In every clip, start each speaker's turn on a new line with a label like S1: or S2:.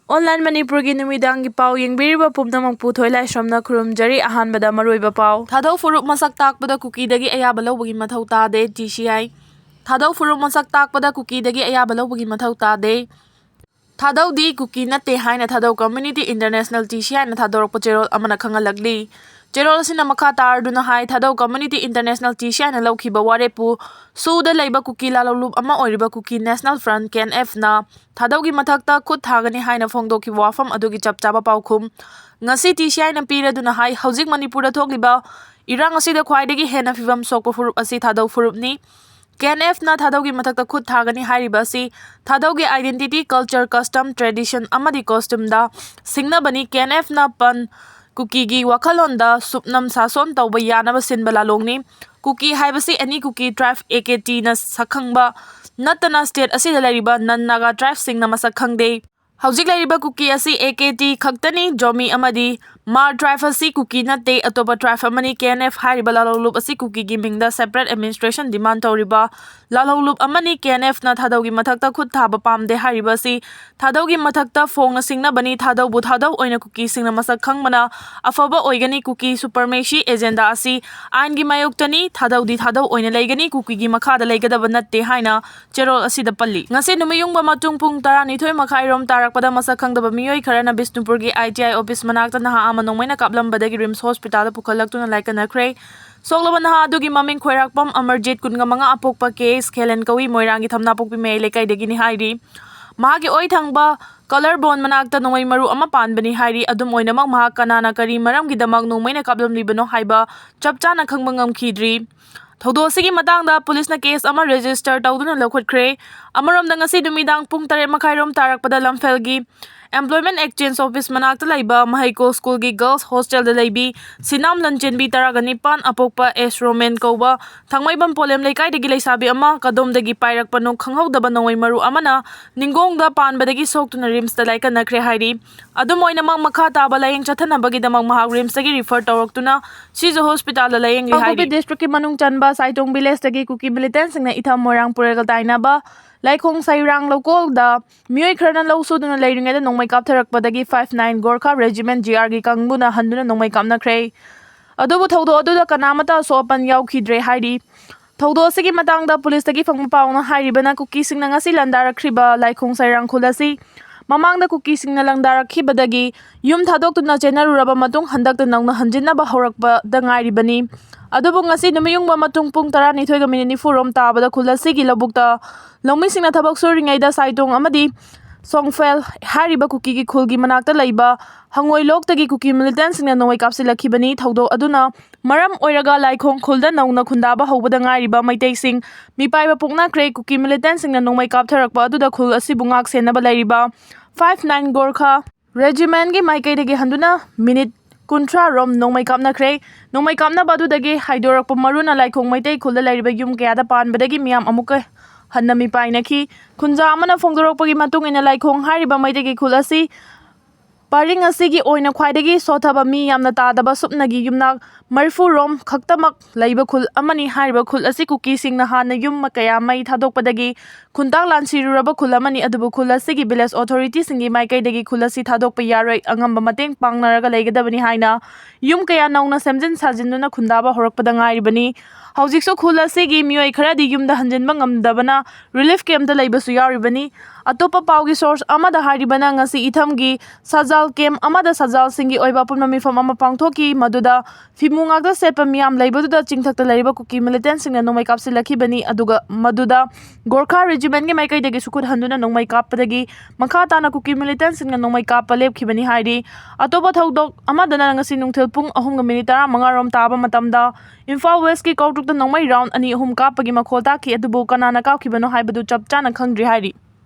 S1: Online Manipuri numidangi pau yengbiriba pumnamang puthoi laisramna khurumjari ahanbada maroiba pau. Thadau furuk masak takpada Kuki dagi ayaba lawbagi Mathou Tadre TCI. Thadau furuk masak takpada Kuki dagi ayaba lawbagi Mathou Tadre. Thadau di Kuki natte haina Thadau Community International TCI na thadorok cherol amana khangalagli. Cherol sina makha tarduna hai Thadau Community International TCI na lawkhiba warepu suda laiba Kuki lalawlup ama oiriba Kuki National Front KNF na Thadau gi mathakta khut thagani haina phongdoki wafam adugi chapchaba paukhum ngasi TCI na piraduna hai hojik Manipur da thokliba irang asida khwaidagi hena fivam sokpa furup asi Thadau furup ni KNF na Thadau gi mathakta khut thagani hairiba asi Thadau gi identity culture custom tradition amadi costume da singna bani KNF na pan Kukigi Wakalonda Supnam Sason Tauba Yanaba Sinbalalongni Kuki Haibasi any Kuki tribe AKT na Sakhangba Natana state Asida Lariba Nanaga tribe sing Namasakhangde Haujik Lariba Kuki Asi AKT Kaktani Jomi Amadi Mar tribe Asi Kuki Nate Atoba tribe Amani KNF Hariba Lalolup Asi Kuki Gimingda separate administration demand Tauriba Lalolup Amani KNF na Thadau gi mathakta khut thaba pamde hariba si Thadau gi mathakta phongna singna bani Thadau bu Thadau oina Kuki singna masak khangmana afaba oigani Kuki supremacy agenda asi ain gi mayoktani Thadau di Thadau oina leigani Kuki gi makhada leigadaba natte haina cherol asida palli ngase numiyungba matung pung 12 makhairom tarakpada masak khangdaba miyoi kharana Bisnupur gi ITI office manakta naha ama Nongmeina Kaplamle Thadouna RIMS hospital da pukhallaktuna laikanakre Soglaba naha adugi maming khoirakpam Amarjit kunga mga apokpa case khelen kawi moirangi thamna pokpi me lekai degi ni hairi mahagi oi thangba color bone manakta nongmai maru ama panbani hairi adum oinamang mahak kanana kari maramgi damag Nongmeina Kaplamle bano haiba chapchana khangba ngamkhidri Thodo sigi matangda police na case ama register tawduna lokhotkre amarom ngasi dumidang pung 3 makhairom tarakpada lamfelgi Employment Exchange Office manakta laiba Mahaiko School gi Girls Hostel da laibi Sinam Lanchenbi Taraganipan apokpa S Roman Koba Thangmaibam Polem Leikai dagi Leisabi ama kadom dagi pairak panong khanghaudaba nongwai maru amana Ninggongda panbadagi soktuna RIMS da laika nakre hairi adum oinamang makha taba layeng chathanabagi damang mahak RIMS dagi refer tawraktuna Sijo Hospital da layeng hairi district ki manung chanba Saitong village dagi Kuki militant singna itham morang puregal tainaba Laikong Sairang Lokol da Miyoi Kharana Lawsu duna leiringa da Nongmai Kaptharakpadagi 59 Gorkha Regiment GR gi kangbuna handuna Nongmai Kapnakre Adubu Thodo aduda kanamata sopan yaukhidre hairi Thodo sigi matangda police dagi phangma pauna hairibana Kuki singna ngasi landarakriba Laikong Sairang khulasi Mamangda Kuki singna langdarakhibadagi yum thadoktuna chenaruraba matung handakta nangna hanjinnaba haurakpa da ngairibani Adubu ngasi numiyungba matung pung 12 ga minute rom tabada khulasi gi labukta Longmisingna thabak suringaida Saitong amadi Songfel hariba Kuki gi khulgi manakta laiba hangoi loktagi Kuki militant singna nongwai kapsilakhibani Thodo aduna maram oiraga Laikong khulda nauna khundaba hobada ngairiba maitai sing mipaiba pukna kre Kuki militant singna nongmai kaptharakpa aduda khul asibungak senaba lairiba 59 Gorkha Regiment gi maikai dagi handuna minute Kuntra rom Nongmai Kapnakre Nongmai Kapna badudagi haidorakpa maruna Laikong maitai khulda lairiba yum kayada panbadagi miyam amuka Hanami painaki kunja amana phongdorokpagi matung ina Laikong hariba maitegi khul asi paring asigi oina khwaidagi sothaba mi yamna tadaba supnagi yumnak marfu rom khaktamak laiba khul amani hariba khul asi Kuki singna hana yum makaya mai thadokpadagi khuntak lansiruraba khul amani adubu khul asigi village authority singi maikaidagi khul asi thadokpa yaroi angamba mateng pangnaraga leigadabani haina yum kaya nauna semjin sajinduna khundaba horakpada ngairibani Haujikso khul asigi miyoi kharadi yumda hanjinba ngamdabana relief camp da laibasu yaribani atopa paugi source amada haribana ngasi ithamgi sajal camp amada sajal singi oiba punma mifam ama pangthoki maduda fimungakda sepa miyam laibaduda chingthakta laiba Kuki militant singna nongmai kapsilakhibani aduga maduda Gorkha regiment gi maikai dagi sukut handuna nongmai kappadagi makha tana Kuki militant singna nongmai kappa lepkhibani hairi atopa thodok amadana ngasi nungthel pung 3:15 rom taba matamda Imphal West ki kautrukta nongmai round ani 3 kapagi makholta ki adubu kanana kapkhibano haibadu chapchana khangdri hairi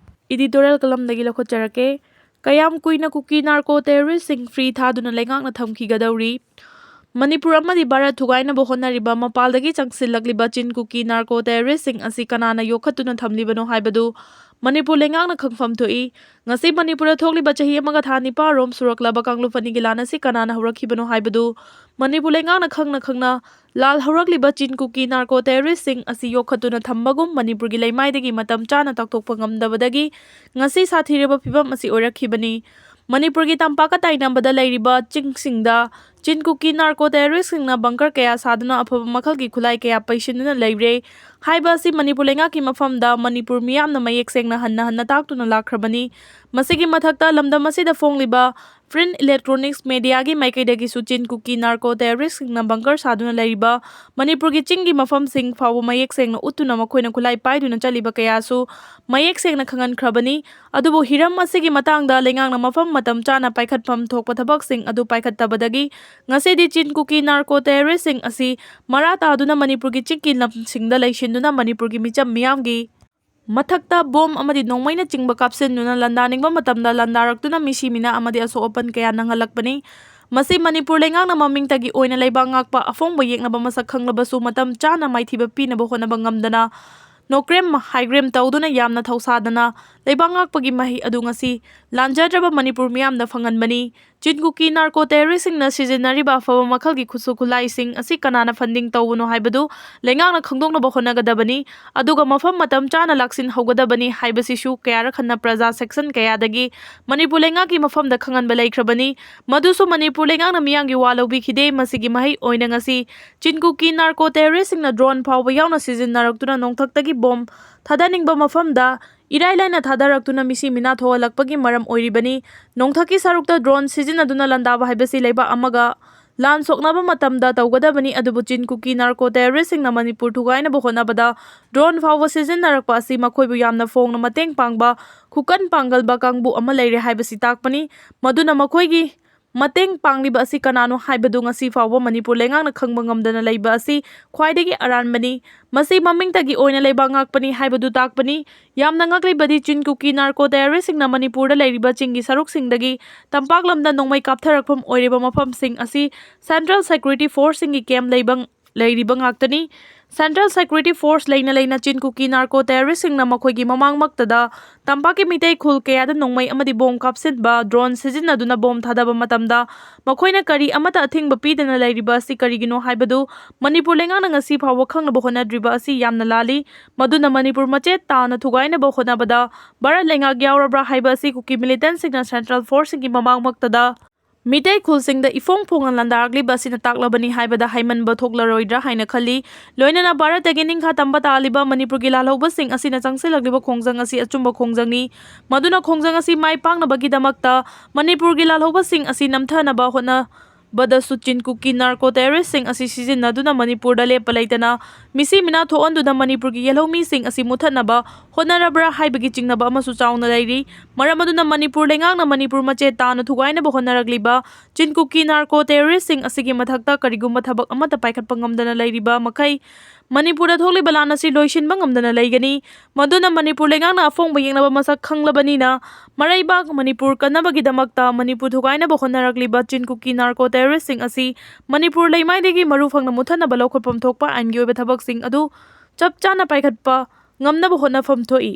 S1: Editorial kalam dagi lakhocharake Kayam kuina Kuki narco terrorist sing free Thaduna lengakna thamkhigadauri Manipur amadi Bharat thugaina bohonariba mapaldagi changsillagliba chin Kuki narco terrorist sing asi kanana yokhatuna thamlibano haibadu Manipur lengakna khangfam thoi ngasi Manipur thokliba chahi amaga thanipa rom suraklaba kanglufani gilana si kanana horakhibano haibadu Manipur lengakna khangna Lal Horakliba Chin Kuki narco terrorist sing asi yokhatuna thambagum Manipur gi leimaidagi matam chana taktokpa ngamdabadagi ngasi sathireba phibam asi oirakhibani ꯃꯅꯤꯄꯨꯔꯒꯤ ꯇꯝꯄꯥꯛꯀ ꯇꯥꯏꯅꯕꯗ ꯂꯩꯔꯤꯕ ꯆꯤꯡꯁꯤꯡꯗ ꯆꯤꯟ cookie narco ꯇꯦꯔꯣꯔꯤꯁꯁꯤꯡꯅ bunker ꯀꯌꯥ ꯁꯥꯗꯨꯅ ꯑꯐꯕ ꯃꯈꯜꯒꯤ ꯈꯨꯠꯂꯥꯏ ꯀꯌꯥ ꯄꯩꯁꯤꯟꯗꯨꯅ ꯂꯩꯔꯦ ꯍꯥꯏꯕ ꯑꯁꯤ ꯃꯅꯤꯄꯨꯔ ꯂꯩꯉꯥꯛꯀꯤ ꯃꯐꯝꯗ ꯃꯅꯤꯄꯨꯔ ꯃꯤꯌꯥꯝꯅ ꯃꯌꯦꯛ ꯁꯦꯡꯅ ꯍꯟꯅ ꯇꯥꯛꯇꯨꯅ ꯂꯥꯛꯈ꯭ꯔꯕꯅꯤ꯫ ꯃꯁꯤꯒꯤ ꯃꯊꯛꯇ ꯂꯝꯗꯝ ꯑꯁꯤꯗ ꯐꯣꯡꯂꯤꯕ ꯄ꯭ꯔꯤꯟꯠ ꯏꯂꯦꯛꯇ꯭ꯔꯣꯅꯤꯛꯁ ꯃꯦꯗꯤꯌꯥꯒꯤ ꯃꯥꯏꯀꯩꯗꯒꯤꯁꯨ ꯆꯤꯟ ꯀꯨꯀꯤ ꯅꯥꯔꯀꯣ ꯇꯦꯔꯣꯔꯤꯁꯁꯤꯡꯅ ꯕꯪꯀꯔ ꯁꯥꯗꯨꯅ ꯂꯩꯔꯤꯕ ꯃꯅꯤꯄꯨꯔꯒꯤ ꯆꯤꯡꯒꯤ ꯃꯐꯝꯁꯤꯡ ꯐꯥꯎꯕ ꯃꯌꯦꯛ ꯁꯦꯡꯅ ꯎꯠꯇꯨꯅ ꯃꯈꯣꯏꯅ ꯈꯨꯠꯂꯥꯏ ꯄꯥꯏꯗꯨꯅ ꯆꯠꯂꯤꯕ ꯀꯌꯥꯁꯨ ꯃꯌꯦꯛ ꯁꯦꯡꯅ ꯈꯪꯍꯟꯈ꯭ꯔꯕꯅꯤ꯫ ꯑꯗꯨꯕꯨ ꯍꯤꯔꯝ ꯑꯁꯤꯒꯤ ꯃꯇꯥꯡꯗ ꯂꯩꯉꯥꯛꯅ ꯃꯐꯝ ꯃꯇꯝ ꯆꯥꯅ ꯄꯥꯏꯈꯠꯐꯝ ꯊꯣꯛꯄ ꯊꯕꯛꯁꯤꯡ ꯑꯗꯨ ꯄꯥꯏꯈꯠꯇꯕꯗꯒꯤ ꯉꯁꯤꯗꯤ ꯆꯤꯟ ꯀꯨꯀꯤ ꯅꯥꯔꯀꯣ ꯇꯦꯔꯣꯔꯤꯁꯁꯤꯡ ꯑꯁꯤ ꯃꯔꯥ ꯇꯥꯗꯨꯅ ꯃꯅꯤꯄꯨꯔꯒꯤ ꯆꯤꯡꯒꯤ ꯂꯝꯁꯤꯡꯗ ꯂꯩꯁꯤꯟꯗꯨꯅ ꯃꯅꯤꯄꯨꯔꯒꯤ ꯃꯤꯆꯝ ꯃꯤꯌꯥꯝꯒꯤ ꯃꯊꯛꯇ ꯕꯣꯝ ꯑꯃꯗꯤ ꯅꯣꯡꯃꯩꯅꯆꯤꯡꯕ ꯀꯥꯞꯁꯤꯟꯗꯨꯅ ꯂꯥꯟꯗꯥꯅꯤꯡꯕ ꯃꯇꯝꯗ ꯂꯥꯟꯗꯥꯔꯛꯇꯨꯅ ꯃꯤꯁꯤ ꯃꯤꯅꯥ ꯑꯃꯗꯤ ꯑꯁꯣꯛ ꯑꯄꯟ ꯀꯌꯥ ꯅꯪꯍꯜꯂꯛꯄꯅꯤ꯫ ꯃꯁꯤ ꯃꯅꯤꯄꯨꯔ ꯂꯩꯉꯥꯛꯅ ꯃꯃꯤꯡꯇꯒꯤ ꯑꯣꯏꯅ ꯂꯩꯕꯥꯛ ꯉꯥꯛꯄ ꯑꯐꯣꯡꯕ ꯌꯦꯛꯅꯕ ꯃꯁꯛ ꯈꯪꯂꯕꯁꯨ ꯃꯇꯝ ꯆꯥꯅ ꯃꯥꯏꯊꯤꯕ ꯄꯤꯅꯕ ꯍꯣꯠꯅꯕ ꯉꯝꯗꯅ ꯅꯣꯀ꯭ꯔꯦꯝ ꯍꯥꯏꯒ꯭ꯔꯦꯝ ꯇꯧꯗꯨꯅ ꯌꯥꯝꯅ ꯊꯧꯁꯥꯗꯅ ꯂꯩꯕꯥꯛ ꯉꯥꯛꯄꯒꯤ ꯃꯍꯩ ꯑꯗꯨ ꯉꯁꯤ ꯂꯥꯟꯖꯗ꯭ꯔꯕ ꯃꯅꯤꯄꯨꯔ ꯃꯤꯌꯥꯝꯗ ꯐꯪꯍꯟꯕꯅꯤ꯫ ꯆꯤꯟ ꯀꯨꯀꯤ ꯅꯥꯔꯀꯣ ꯇꯦꯔꯣꯔꯤꯁꯁꯤꯡꯅ ꯁꯤꯖꯤꯟꯅꯔꯤꯕ ꯑꯐꯕ ꯃꯈꯜꯒꯤ ꯈꯨꯠꯁꯨ ꯈꯨꯠꯂꯥꯏꯁꯤꯡ ꯑꯁꯤ ꯀꯅꯥꯅ ꯐꯟꯗꯤꯡ ꯇꯧꯕꯅꯣ ꯍꯥꯏꯕꯗꯨ ꯂꯩꯉꯥꯛꯅ ꯈꯪꯗꯣꯛꯅꯕ ꯍꯣꯠꯅꯒꯗꯕꯅꯤ ꯑꯗꯨꯒ ꯃꯐꯝ ꯃꯇꯝ ꯆꯥꯅ ꯂꯥꯛꯁꯤꯟꯍꯧꯒꯗꯕꯅꯤ ꯍꯥꯏꯕꯁꯤꯁꯨ ꯀꯌꯥꯔꯛ ꯍꯟꯅ ꯄ꯭ꯔꯖꯥ ꯁꯦꯛꯁꯟ ꯀꯌꯥꯗꯒꯤ ꯃꯅꯤꯄꯨꯔ ꯂꯩꯉꯥꯛꯀꯤ ꯃꯐꯝꯗ ꯈꯪꯍꯟꯕ ꯂꯩꯈ꯭ꯔꯕꯅꯤ ꯃꯗꯨꯁꯨ ꯃꯅꯤꯄꯨꯔ ꯂꯩꯉꯥꯛꯅ ꯃꯤꯌꯥꯝꯒꯤ ꯋꯥ ꯂꯧꯕꯤꯈꯤꯗꯦ꯫ ꯃꯁꯤꯒꯤ ꯃꯍꯩ ꯑꯣꯏꯅ ꯉꯁꯤ ꯆꯤꯟ ꯀꯨꯀꯤ ꯅꯥꯔꯀꯣ ꯇꯦꯔꯣꯔꯤꯁꯁꯤꯡꯅ ꯗ꯭ꯔꯣꯟ ꯐꯥꯎꯕ ꯌꯥꯎꯅ ꯁꯤꯖꯤꯟꯅꯔꯛꯇꯨꯅ ꯅꯣꯡꯊꯛꯇꯒꯤ ꯕꯣꯝ ꯊꯥꯗꯅꯤꯡꯕ ꯃꯐꯝꯗ ꯏꯔꯥꯏ ꯂꯥꯏꯅ ꯊꯥꯗꯔꯛꯇꯨꯅ ꯃꯤꯁꯤ ꯃꯤꯅꯥ ꯊꯣꯛꯍꯜꯂꯛꯄꯒꯤ ꯃꯔꯝ ꯑꯣꯏꯔꯤꯕꯅꯤ꯫ ꯅꯣꯡꯊꯛꯀꯤ ꯁꯔꯨꯛꯇ ꯗ꯭ꯔꯣꯟ ꯁꯤꯖꯤꯟꯅꯗꯨꯅ ꯂꯥꯟꯗꯥꯕ ꯍꯥꯏꯕꯁꯤ ꯂꯩꯕꯥꯛ ꯑꯃꯒ ꯂꯥꯟ ꯁꯣꯛꯅꯕ ꯃꯇꯝꯗ ꯇꯧꯒꯗꯕꯅꯤ ꯑꯗꯨꯕꯨ ꯆꯤꯟ ꯀꯨꯀꯤ ꯅꯥꯔꯀꯣ ꯇꯦꯔꯣꯔꯤꯁꯁꯤꯡꯅ ꯃꯅꯤꯄꯨꯔ ꯊꯨꯒꯥꯏꯅꯕ ꯍꯣꯠꯅꯕꯗ ꯗ꯭ꯔꯣꯟ ꯐꯥꯎꯕ ꯁꯤꯖꯤꯟꯅꯔꯛꯄ ꯑꯁꯤ ꯃꯈꯣꯏꯕꯨ ꯌꯥꯝꯅ ꯐꯣꯡꯅ ꯃꯇꯦꯡ ꯄꯥꯡꯕ ꯈꯨꯀꯟ ꯄꯥꯡꯒꯜꯕ ꯀꯥꯡꯕꯨ ꯑꯃ ꯂꯩꯔꯦ ꯍꯥꯏꯕꯁꯤ ꯇꯥꯛꯄꯅꯤ ꯃꯗꯨꯅ ꯃꯈꯣꯏꯒꯤ ꯃꯇꯦꯡ ꯄꯥꯡꯂꯤꯕ ꯑꯁꯤ ꯀꯅꯥꯅꯣ ꯍꯥꯏꯕꯗꯨ ꯉꯁꯤ ꯐꯥꯎꯕ ꯃꯅꯤꯄꯨꯔ ꯂꯩꯉꯥꯛꯅ ꯈꯪꯕ ꯉꯝꯗꯅ ꯂꯩꯕ ꯑꯁꯤ ꯈ꯭ꯋꯥꯏꯗꯒꯤ ꯑꯔꯥꯟꯕꯅꯤ꯫ ꯃꯁꯤ ꯃꯃꯤꯡꯇꯒꯤ ꯑꯣꯏꯅ ꯂꯩꯕꯥꯛ ꯉꯥꯛꯄꯅꯤ ꯍꯥꯏꯕꯗꯨ ꯇꯥꯛꯄꯅꯤ꯫ ꯌꯥꯝꯅ ꯉꯛꯂꯤꯕꯗꯤ ꯆꯤꯟ ꯀꯨꯀꯤ ꯅꯥꯔꯀꯣ ꯇꯦꯔꯣꯔꯤꯁꯁꯤꯡꯅ ꯃꯅꯤꯄꯨꯔꯗ ꯂꯩꯔꯤꯕ ꯆꯤꯡꯒꯤ ꯁꯔꯨꯛꯁꯤꯡꯗꯒꯤ ꯇꯝꯄꯥꯛꯂꯝꯗ ꯅꯣꯡꯃꯩ ꯀꯥꯞꯊꯔꯛꯐꯝ ꯑꯣꯏꯔꯤꯕ ꯃꯐꯝꯁꯤꯡ ꯑꯁꯤ ꯁꯦꯟꯇ꯭ꯔꯦꯜ ꯁꯦꯀ꯭ꯌꯨꯔꯤꯇꯤ ꯐꯣꯔꯁꯁꯤꯡꯒꯤ ꯀꯦꯝꯞ ꯂꯩꯔꯤꯕ ꯉꯥꯛꯇꯅꯤ꯫ ꯁꯦꯟꯇ꯭ꯔꯦꯜ ꯁꯦꯀ꯭ꯌꯨꯔꯤꯇꯤ ꯐꯣꯔꯁ ꯂꯩꯅ ꯆꯤꯟ ꯀꯨꯀꯤ ꯅꯥꯔꯀꯣ ꯇꯦꯔꯣꯔꯤꯁꯁꯤꯡꯅ ꯃꯈꯣꯏꯒꯤ ꯃꯃꯥꯡꯃꯛꯇꯗ ꯇꯝꯄꯥꯛꯀꯤ ꯃꯤꯇꯩ ꯈꯨꯜ ꯀꯌꯥꯗ ꯅꯣꯡꯃꯩ ꯑꯃꯗꯤ ꯕꯣꯝ ꯀꯥꯞꯁꯤꯟꯕ ꯗ꯭ꯔꯣꯟ ꯁꯤꯖꯤꯟꯅꯗꯨꯅ ꯕꯣꯝ ꯊꯥꯗꯕ ꯃꯇꯝꯗ ꯃꯈꯣꯏꯅ ꯀꯔꯤ ꯑꯃꯠꯇ ꯑꯊꯤꯡꯕ ꯄꯤꯗꯅ ꯂꯩꯔꯤꯕ ꯑꯁꯤ ꯀꯔꯤꯒꯤꯅꯣ ꯍꯥꯏꯕꯗꯨ ꯃꯅꯤꯄꯨꯔ ꯂꯩꯉꯥꯛꯅ ꯉꯁꯤ ꯐꯥꯎꯕ ꯈꯪꯅꯕ ꯍꯣꯠꯅꯗ꯭ꯔꯤꯕ ꯑꯁꯤ ꯌꯥꯝꯅ ꯂꯥꯜꯂꯤ ꯃꯗꯨꯅ ꯃꯅꯤꯄꯨꯔ ꯃꯆꯦꯠ ꯇꯥꯅ ꯊꯨꯒꯥꯏꯅꯕ ꯍꯣꯠꯅꯕꯗ ꯚꯥꯔꯠ ꯂꯩꯉꯥꯛ ꯌꯥꯎꯔꯕ꯭ꯔꯥ ꯍꯥꯏꯕ ꯑꯁꯤ ꯀꯨꯀꯤ ꯃꯤꯂꯤꯇꯦꯟꯠꯁꯤꯡꯅ ꯁꯦꯟꯇ꯭ꯔꯦꯜ ꯐꯣꯔꯁꯁꯤꯡꯒꯤ ꯃꯃꯥꯡꯃꯛꯇꯗ ꯃꯤꯇꯩ ꯈꯨꯜꯁꯤꯡꯗ ꯏꯐꯣꯡ ꯐꯣꯡꯅ ꯂꯥꯟꯗꯥꯔꯛꯂꯤꯕ ꯑꯁꯤꯅ ꯇꯥꯛꯂꯕꯅꯤ ꯍꯥꯏꯕꯗ ꯍꯥꯏꯃꯟꯕ ꯊꯣꯛꯂꯔꯣꯏꯗ꯭ꯔꯥ ꯍꯥꯏꯅ ꯈꯜꯂꯤ꯫ ꯂꯣꯏꯅꯅ ꯚꯥꯔꯠꯇꯒꯤ ꯅꯤꯡꯈꯥ ꯇꯝꯕ ꯇꯥꯜꯂꯤꯕ ꯃꯅꯤꯄꯨꯔꯒꯤ ꯂꯥꯜꯍꯧꯕꯁꯤꯡ ꯑꯁꯤꯅ ꯆꯪꯁꯤꯜꯂꯛꯂꯤꯕ ꯈꯣꯡꯖꯪ ꯑꯁꯤ ꯑꯆꯨꯝꯕ ꯈꯣꯡꯖꯪꯅꯤ ꯃꯗꯨꯅ ꯈꯣꯡꯖꯪ ꯑꯁꯤ ꯃꯥꯏ ꯄꯥꯛꯅꯕꯒꯤꯗꯃꯛꯇ ꯃꯅꯤꯄꯨꯔꯒꯤ ꯂꯥꯜꯍꯧꯕꯁꯤꯡ ꯑꯁꯤ ꯅꯝꯊꯅꯕ ꯍꯣꯠꯅꯕꯗꯁꯨ ꯆꯤꯟ ꯀꯨꯀꯤ ꯅꯥꯔꯀꯣ ꯇꯦꯔꯣꯔꯤꯁꯁꯤꯡ ꯑꯁꯤ ꯁꯤꯖꯤꯟꯅꯗꯨꯅ ꯃꯅꯤꯄꯨꯔꯗ ꯂꯦꯞꯄ ꯂꯩꯇꯅ ꯃꯤꯁꯤ ꯃꯤꯅꯥ ꯊꯣꯛꯍꯟꯗꯨꯅ ꯃꯅꯤꯄꯨꯔꯒꯤ ꯌꯦꯜꯍꯧꯃꯤꯁꯤꯡ ꯑꯁꯤ ꯃꯨꯠꯊꯠꯅꯕ ꯍꯣꯠꯅꯔꯕ꯭ꯔꯥ ꯍꯥꯏꯕꯒꯤ ꯆꯤꯡꯅꯕ ꯑꯃꯁꯨ ꯆꯥꯎꯅ ꯂꯩꯔꯤ꯫ ꯃꯔꯝ ꯑꯗꯨꯅ ꯃꯅꯤꯄꯨꯔ ꯂꯩꯉꯥꯛꯅ ꯃꯅꯤꯄꯨꯔ ꯃꯆꯦꯠ ꯇꯥꯅ ꯊꯨꯒꯥꯏꯅꯕ ꯍꯣꯠꯅꯔꯛꯂꯤꯕ ꯆꯤꯟ ꯀꯨꯀꯤ ꯅꯥꯔꯀꯣ ꯇꯦꯔꯣꯔꯤꯁꯁꯤꯡ ꯑꯁꯤꯒꯤ ꯃꯊꯛꯇ ꯀꯔꯤꯒꯨꯝꯕ ꯊꯕꯛ ꯑꯃꯠꯇ ꯄꯥꯏꯈꯠꯄ ꯉꯝꯗꯅ ꯂꯩꯔꯤꯕ ꯃꯈꯩ ꯃꯅꯤꯄꯨꯔꯗ ꯊꯣꯛꯂꯤꯕ ꯂꯥꯟ ꯑꯁꯤ ꯂꯣꯏꯁꯤꯟꯕ ꯉꯝꯗꯅ ꯂꯩꯒꯅꯤ ꯃꯗꯨꯅ ꯃꯅꯤꯄꯨꯔ ꯂꯩꯉꯥꯛꯅ ꯑꯐꯣꯡꯕ ꯌꯦꯡꯅꯕ ꯃꯁꯛ ꯈꯪꯂꯕꯅꯤꯅ ꯃꯔꯩꯕꯥꯛ ꯃꯅꯤꯄꯨꯔ ꯀꯟꯅꯕꯒꯤꯗꯃꯛꯇ ꯃꯅꯤꯄꯨꯔ ꯊꯨꯒꯥꯏꯅꯕ ꯍꯣꯠꯅꯔꯛꯂꯤꯕ ꯆꯤꯟ ꯀꯨꯀꯤ ꯅꯥꯔꯀꯣ ꯇꯦꯔꯣꯔꯤꯁꯁꯤꯡ ꯑꯁꯤ ꯃꯅꯤꯄꯨꯔ ꯂꯩꯃꯥꯏꯗꯒꯤ ꯃꯔꯨ ꯐꯪꯅ ꯃꯨꯠꯊꯠꯅꯕ ꯂꯧꯈꯠꯐꯝ ꯊꯣꯛꯄ ꯑꯥꯏꯟꯒꯤ ꯑꯣꯏꯕ ꯊꯕꯛꯁꯤꯡ ꯑꯗꯨ ꯆꯞ ꯆꯥꯅ ꯄꯥꯏꯈꯠꯄ ꯉꯝꯅꯕ ꯍꯣꯠꯅꯐꯝ ꯊꯣꯛꯏ꯫